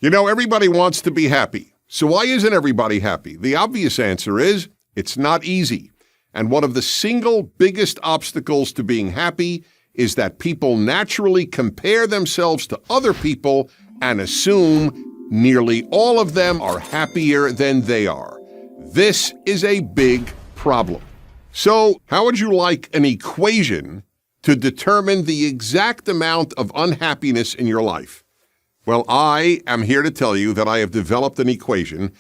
You know, everybody wants to be happy. So why isn't everybody happy? The obvious answer is it's not easy. And one of the single biggest obstacles to being happy is that people naturally compare themselves to other people and assume nearly all of them are happier than they are. This is a big problem. So how would you like an equation to determine the exact amount of unhappiness in your life? Well, I am here to tell you that I have developed an equation.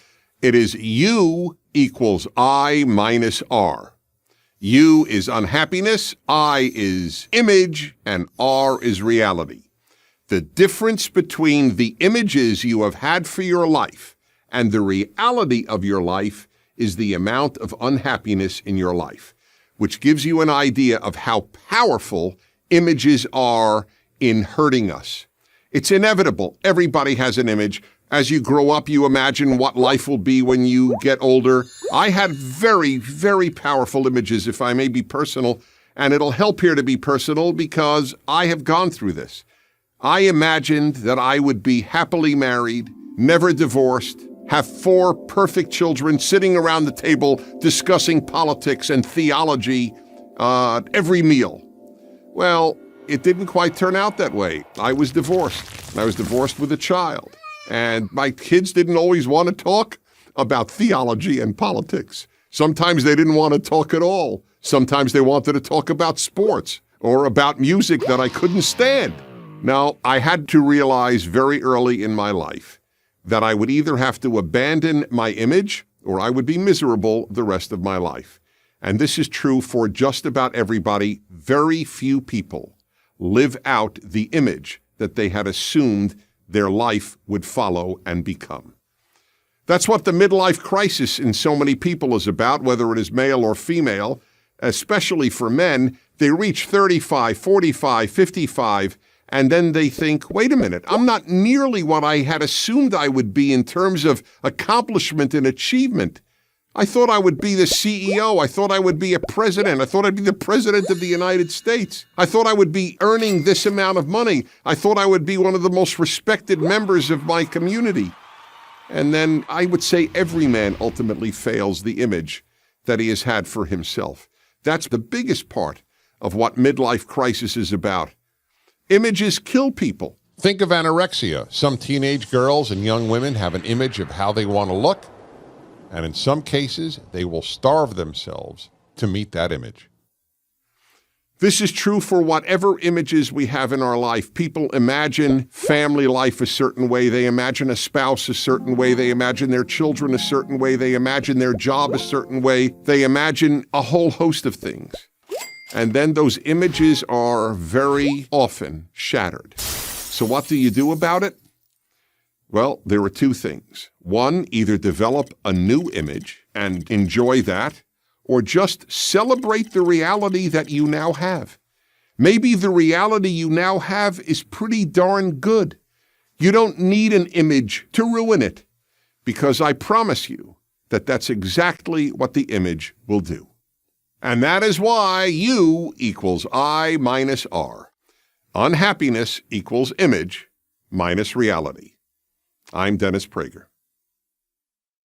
It is U equals I minus R. U is unhappiness, I is image, and R is reality. The difference between the images you have had for your life and the reality of your life is the amount of unhappiness in your life, which gives you an idea of how powerful images are in hurting us. It's inevitable. Everybody has an image. As you grow up, you imagine what life will be when you get older. I had very, very powerful images, if I may be personal, and it'll help here to be personal because I have gone through this. I imagined that I would be happily married, never divorced, have 4 perfect children sitting around the table discussing politics and theology every meal. Well, it didn't quite turn out that way. I was divorced. I was divorced with a child. And my kids didn't always want to talk about theology and politics. Sometimes they didn't want to talk at all. Sometimes they wanted to talk about sports or about music that I couldn't stand. Now, I had to realize very early in my life that I would either have to abandon my image or I would be miserable the rest of my life. And this is true for just about everybody. Very few people live out the image that they had assumed their life would follow and become. That's what the midlife crisis in so many people is about, whether it is male or female, especially for men. They reach 35, 45, 55, and then they think, wait a minute, I'm not nearly what I had assumed I would be in terms of accomplishment and achievement. I thought I would be the CEO. I thought I would be a president. I thought I'd be the president of the United States. I thought I would be earning this amount of money. I thought I would be one of the most respected members of my community. And then I would say every man ultimately fails the image that he has had for himself. That's the biggest part of what midlife crisis is about. Images kill people. Think of anorexia. Some teenage girls and young women have an image of how they want to look. And in some cases, they will starve themselves to meet that image. This is true for whatever images we have in our life. People imagine family life a certain way. They imagine a spouse a certain way. They imagine their children a certain way. They imagine their job a certain way. They imagine a whole host of things. And then those images are very often shattered. So what do you do about it? Well, there are 2 things. One, either develop a new image and enjoy that, or just celebrate the reality that you now have. Maybe the reality you now have is pretty darn good. You don't need an image to ruin it, because I promise you that that's exactly what the image will do. And that is why U equals I minus R. Unhappiness equals image minus reality. I'm Dennis Prager.